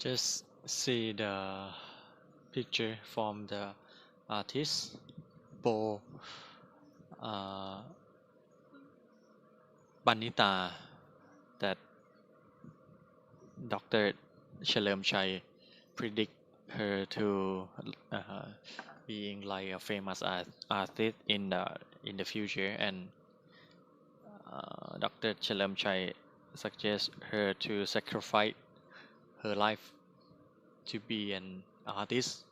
Just see the picture from the artist Paul uh, Banita that Dr. Cherlem Chai predict her to uh, being like a famous artist in the future, and Dr. Cherlem Chai suggests her to sacrifice her life to be an artist.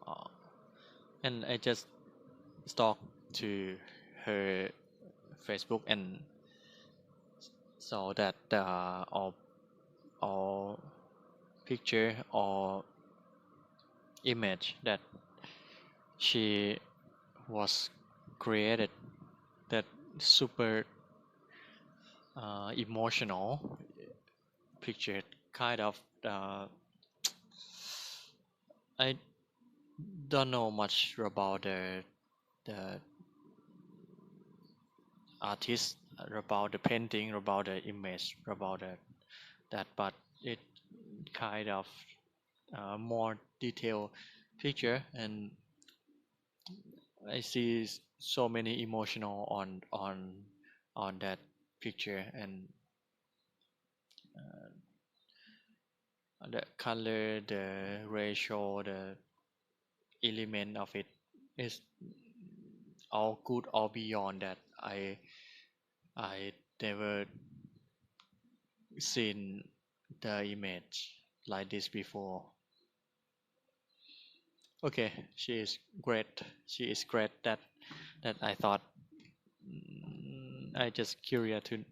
Uh, and I just stalked to her Facebook and saw that all picture or image that she was created, that super emotional picture, kind of I don't know much about the artist, about the painting, about the image, about that, but it kind of more detailed picture, and I see so many emotional on that picture, and uh, the color, the ratio, the element of it is all good, all beyond that. I never seen the image like this before. Okay, she is great. She is great. That I thought. I just curious to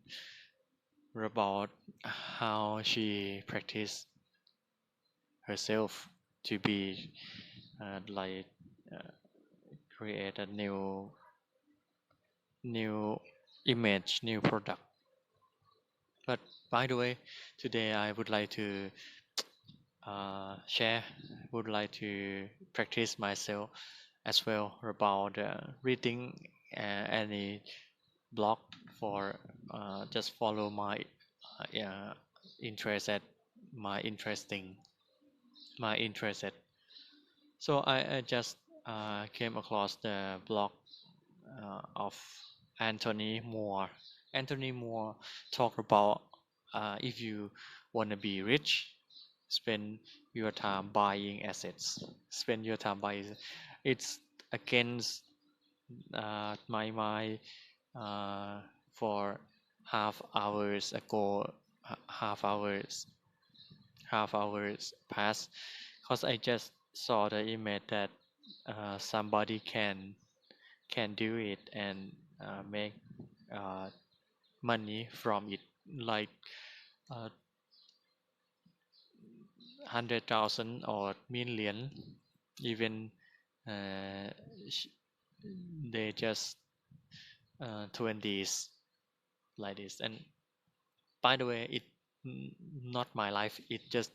about how she practiced herself to be like uh, create a new image, new product. But by the way, today I would like to share, would like to practice myself as well about reading any blog for just follow interest at my interesting my interested. So I just came across the blog of Anthony Moore. Anthony Moore talk about if you want to be rich, spend your time buying assets. Spend your time buying. It's against my for half hours ago, half hours past, because I just saw the image that somebody can do it and make uh, money from it, like 100,000 or million, even uh, they just 20s like this. And by the way, it not my life, it just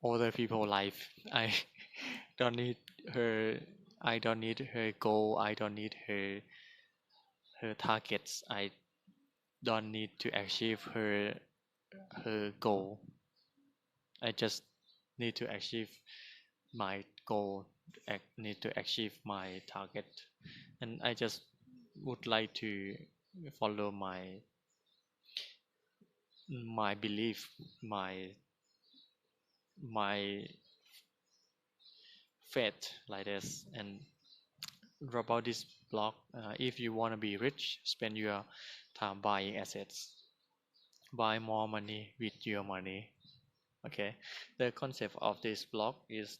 other people life. I don't need her. I don't need her goal. I don't need her targets. I don't need to achieve her goal. I just need to achieve my goal. Need to achieve my target, and I just would like to follow my belief, my faith like this. And about this blog, if you want to be rich, spend your time buying assets, buy more money with your money. Okay, the concept of this blog is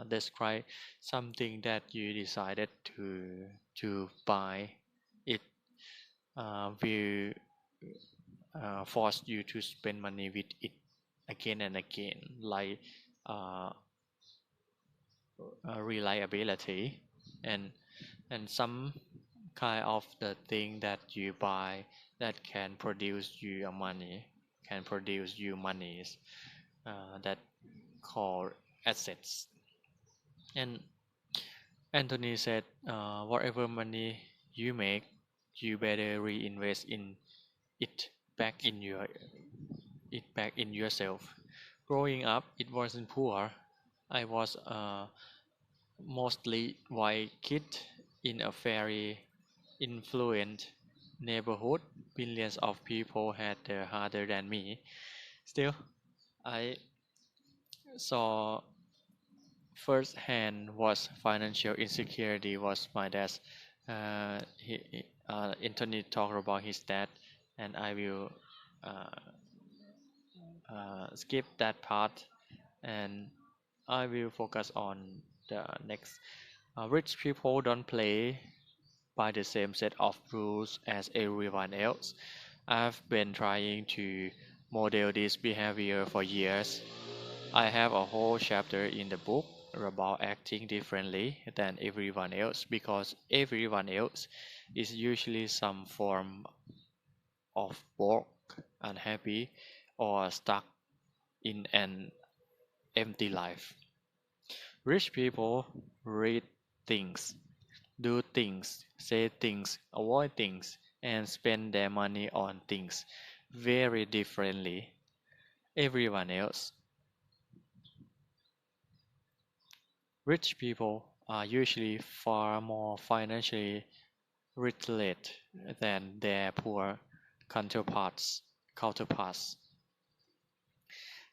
describe something that you decided to buy. It will force you to spend money with it again and again, like uh, reliability, and some kind of the thing that you buy that can produce you your money, can produce you monies, that called assets. And Anthony said, whatever money you make, you better reinvest in it back in yourself. Growing up, it wasn't poor. I was a mostly white kid in a very influent neighborhood. Billions of people had it harder than me. Still, I saw firsthand what financial insecurity was my dad. Anthony talked about his dad, and I will uh, skip that part, and I will focus on the next. Rich people don't play by the same set of rules as everyone else. I've been trying to model this behavior for years. I have a whole chapter in the book about acting differently than everyone else because everyone else is usually some form of broke, unhappy, or stuck in an empty life. Rich people read things, do things, say things, avoid things, and spend their money on things very differently. Everyone else. Rich people are usually far more financially literate than their poor counterparts.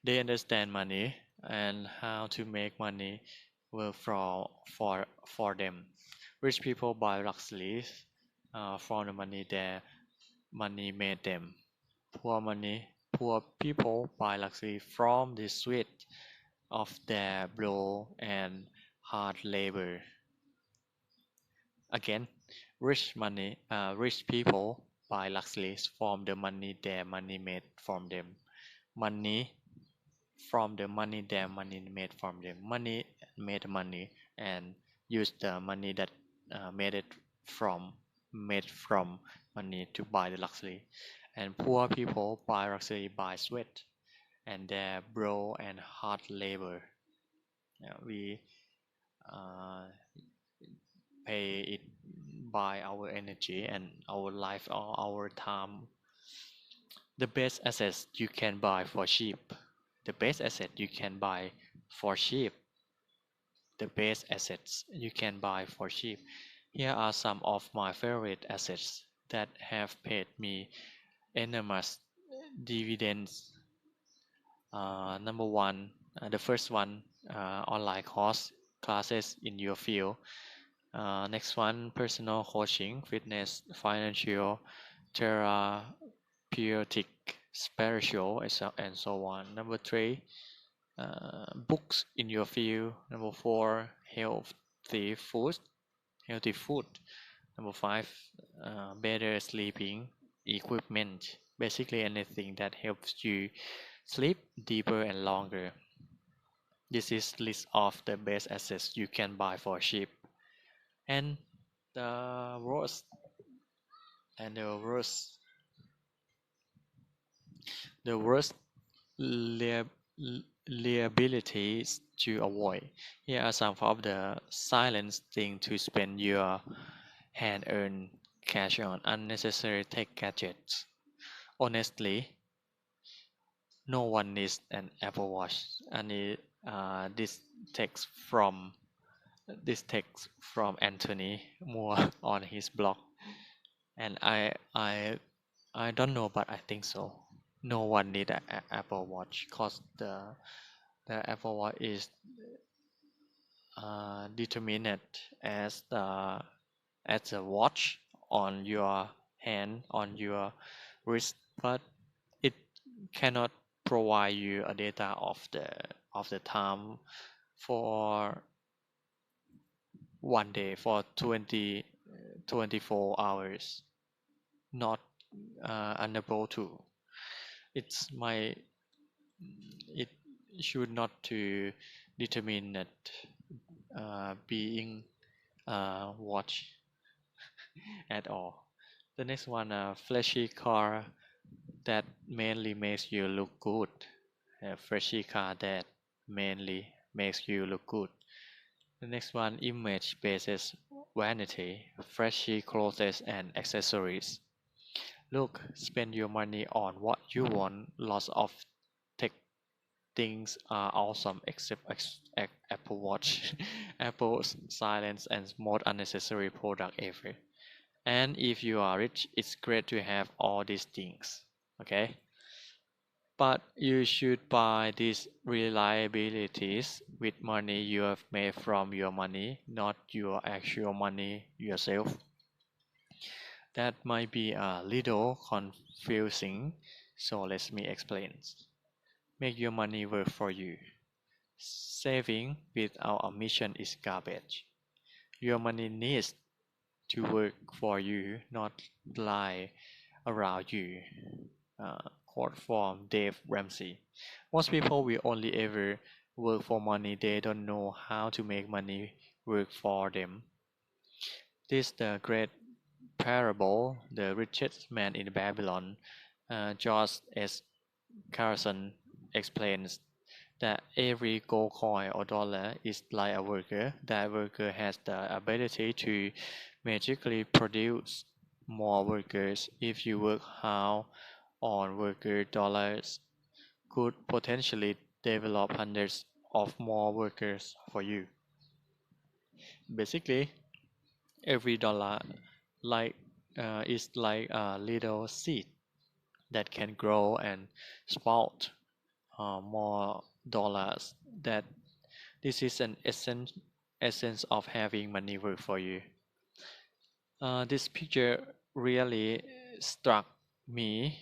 They understand money and how to make money work for them. Rich people buy luxuries from the money their money made them. Poor people buy luxury from the sweat of their blood and hard labor. Again, rich people buy luxuries from the money their money made from them. Money from the money their money made from them. Money made money and use the money that made it from made from money to buy the luxury. And poor people buy luxury by sweat and their blood and hard labor. We uh, pay it by our energy and our life or our time. The best assets you can buy for cheap. The best asset you can buy for cheap. The best assets you can buy for cheap. Here are some of my favorite assets that have paid me enormous dividends. Number one, the first one, online classes in your field. Next one, personal coaching, fitness, financial, therapeutic, spiritual, and so on. Number three, books in your field. Number four, food, healthy food. Number five, better sleeping equipment. Basically anything that helps you sleep deeper and longer. This is list of the best assets you can buy for cheap. And the worst and the worst lia- liabilities to avoid. Here are some of the silent things to spend your hard-earned cash on: unnecessary tech gadgets. Honestly, no one needs an Apple Watch. And this text from Anthony Moore on his blog, and I don't know, but I think so. No one need a Apple Watch because the Apple Watch is determined as a watch on your hand, on your wrist, but it cannot provide you a data of the time for one day, for 24 hours, not unable to. It's my it should not to determine that being watch at all. The next one, a flashy car that mainly makes you look good. A flashy car that mainly makes you look good. The next one, image bases vanity, flashy clothes and accessories. Look, spend your money on what you want. Lots of tech things are awesome except Apple Watch, Apple's silence and most unnecessary product ever. And if you are rich, it's great to have all these things. Okay? But you should buy these reliabilities with money you have made from your money, not your actual money yourself. That might be a little confusing, so let me explain. Make your money work for you. Saving without a mission is garbage. Your money needs to work for you, not lie around you. Quote from Dave Ramsey. Most people will only ever work for money. They don't know how to make money work for them. This is the great parable, The Richest Man in Babylon. George S. Carson explains that every gold coin or dollar is like a worker. That worker has the ability to magically produce more workers. If you work hard on worker dollars, could potentially develop hundreds of more workers for you. Basically, every dollar like is like a little seed that can grow and sprout more dollars. That this is an essence of having money work for you. This picture really struck me.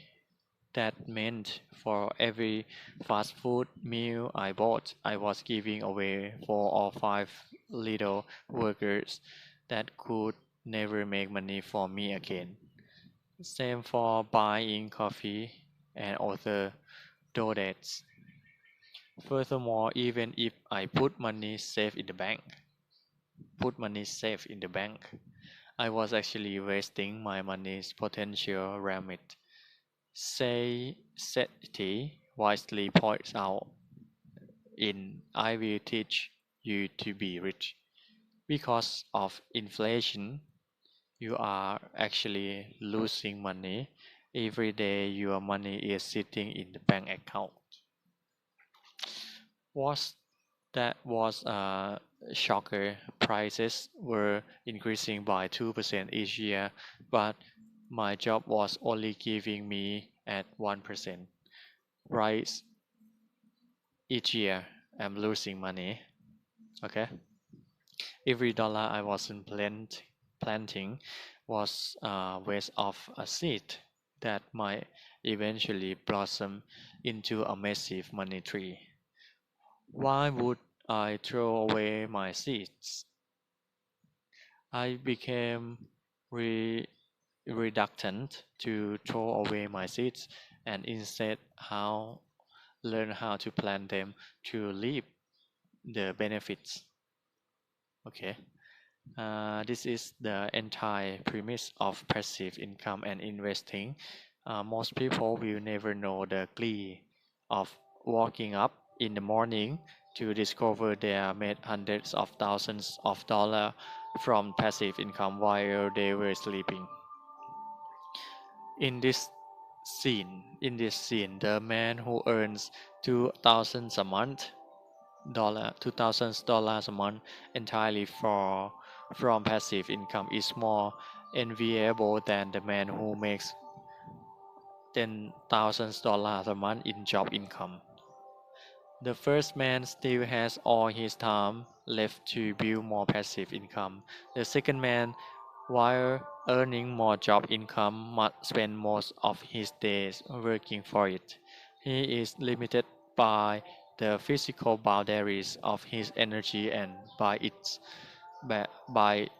That meant for every fast food meal I bought, I was giving away 4 or 5 little workers that could never make money for me again. Same for buying coffee and other donuts. Furthermore, even if I put money safe in the bank, I was actually wasting my money's potential remit. Say Seti wisely points out in I Will Teach You to Be Rich. Because of inflation, you are actually losing money every day your money is sitting in the bank account. Was that was a shocker. Prices were increasing by 2% each year, but my job was only giving me at 1% rise each year. I'm losing money. Okay. Every dollar I wasn't planting was a waste of a seed that might eventually blossom into a massive money tree. Why would I throw away my seeds? I became re- reluctant to throw away my seeds and instead learn how to plant them to reap the benefits. Okay. This is the entire premise of passive income and investing. Most people will never know the glee of waking up in the morning to discover they have made hundreds of thousands of dollars from passive income while they were sleeping. In this scene, the man who earns 2,000 a month $2,000 a month entirely from passive income is more enviable than the man who makes $10,000 a month in job income. The first man still has all his time left to build more passive income. The second man, while earning more job income, must spend most of his days working for it. He is limited by the physical boundaries of his energy and by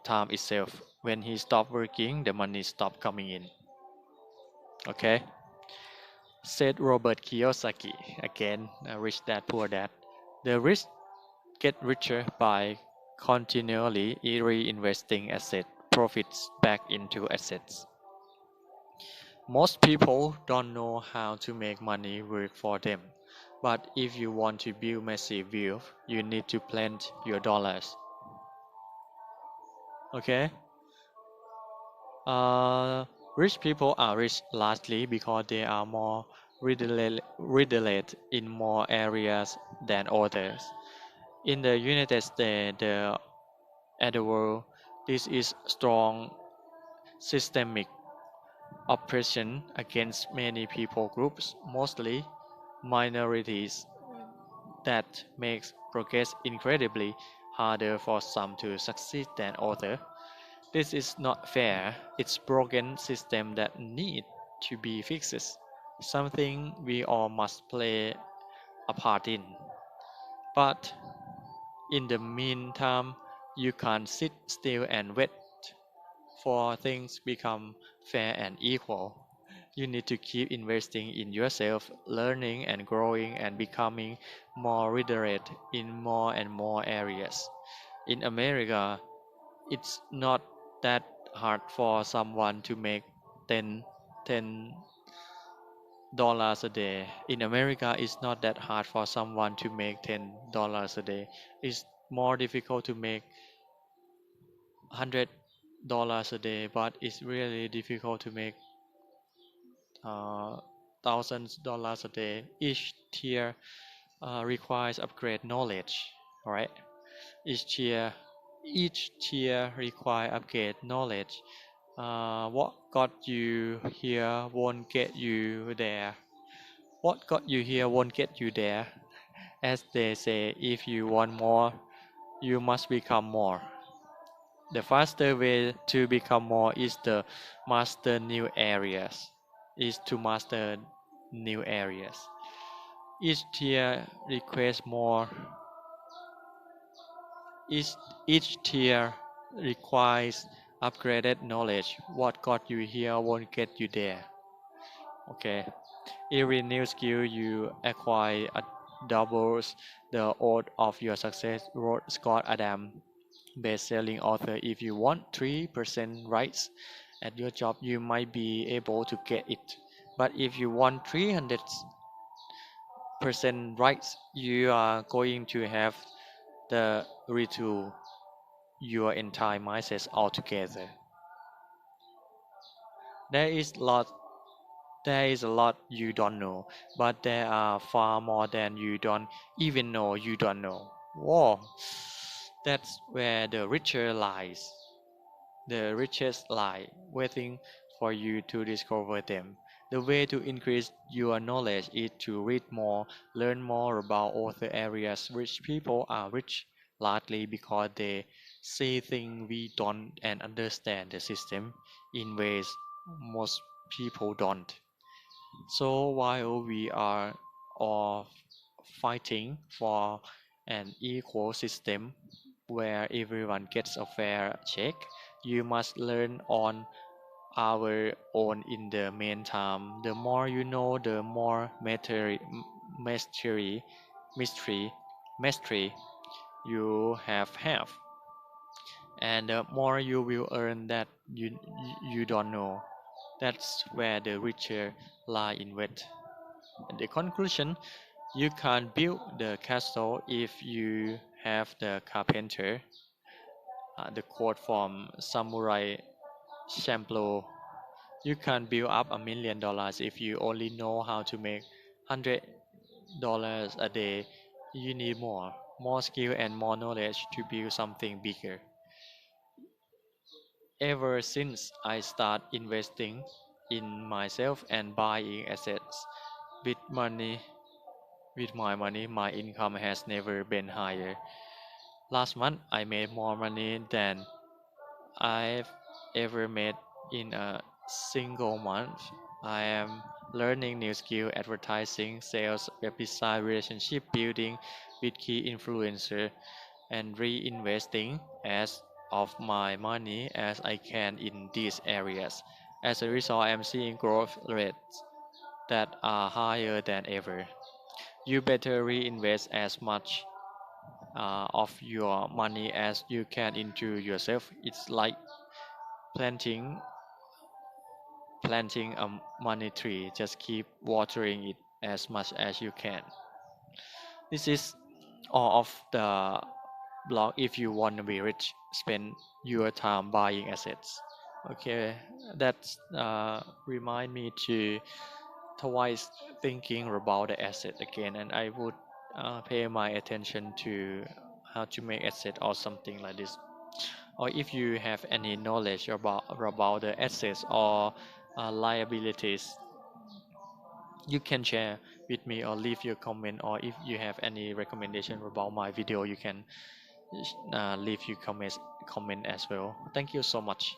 time itself. When he stopped working, the money stopped coming in. Okay? Said Robert Kiyosaki, again, Rich Dad Poor Dad. The rich get richer by continually reinvesting asset profits back into assets. Most people don't know how to make money work for them. But if you want to build massive wealth, you need to plant your dollars. Okay? Uh, Rich people are rich largely because they are more redolate in more areas than others. In the United States, and the world, this is strong systemic oppression against many people groups, mostly minorities, that makes progress incredibly harder for some to succeed than others. This is not fair. It's broken system that need to be fixed. Something we all must play a part in. But in the meantime, you can't sit still and wait for things become fair and equal. You need to keep investing in yourself, learning and growing and becoming more literate in more and more areas. In America, it's not that hard for someone to make 10 $10 a day. In America, it's not that hard for someone to make $10 a day. It's more difficult to make $100 a day, but it's really difficult to make uh, $1000 a day. Each tier requires upgrade knowledge, right? Each tier, each tier require upgrade knowledge. What got you here won't get you there. What got you here won't get you there. As they say, if you want more, you must become more. The faster way to become more is to master new areas. Is to master new areas. Each tier requires more. Each, each tier requires upgraded knowledge. What got you here won't get you there. Okay. Every new skill you acquire doubles the odds of your success, wrote Scott Adams, best-selling author. If you want 3% rights at your job, you might be able to get it. But if you want 300% rights, you are going to have the retool your entire mindset altogether. There is lot There is a lot you don't know, but there are far more than you don't even know you don't know. Whoa, that's where the richer lies. The richest lie, waiting for you to discover them. The way to increase your knowledge is to read more, learn more about other areas. Rich people are rich largely because they see things we don't and understand the system in ways most people don't. So while we are all fighting for an equal system where everyone gets a fair check, you must learn on our own in the meantime. The more you know, the more mastery, mystery, mastery you have, and the more you will earn that you don't know. That's where the richer lie in wait. And the conclusion: you can't build the castle if you have the carpenter. The quote from Samurai Champloo: you can't build up $1 million if you only know how to make $100 a day. You need more skill and more knowledge to build something bigger. Ever since I started investing in myself and buying assets with money, with my money, my income has never been higher. Last month, I made more money than I've ever made in a single month. I am learning new skill: advertising, sales, web design, relationship building with key influencer, and reinvesting as of my money as I can in these areas. As a result, I am seeing growth rates that are higher than ever. You better reinvest as much of your money as you can into yourself. It's like planting planting a money tree. Just keep watering it as much as you can. This is all of the blog. If you want to be rich, spend your time buying assets. Okay, that's remind me to twice thinking about the asset again, and I would pay my attention to how to make asset or something like this. Or if you have any knowledge about the assets or liabilities, you can share with me or leave your comment. Or if you have any recommendation about my video, you can leave your comment as well. Thank you so much.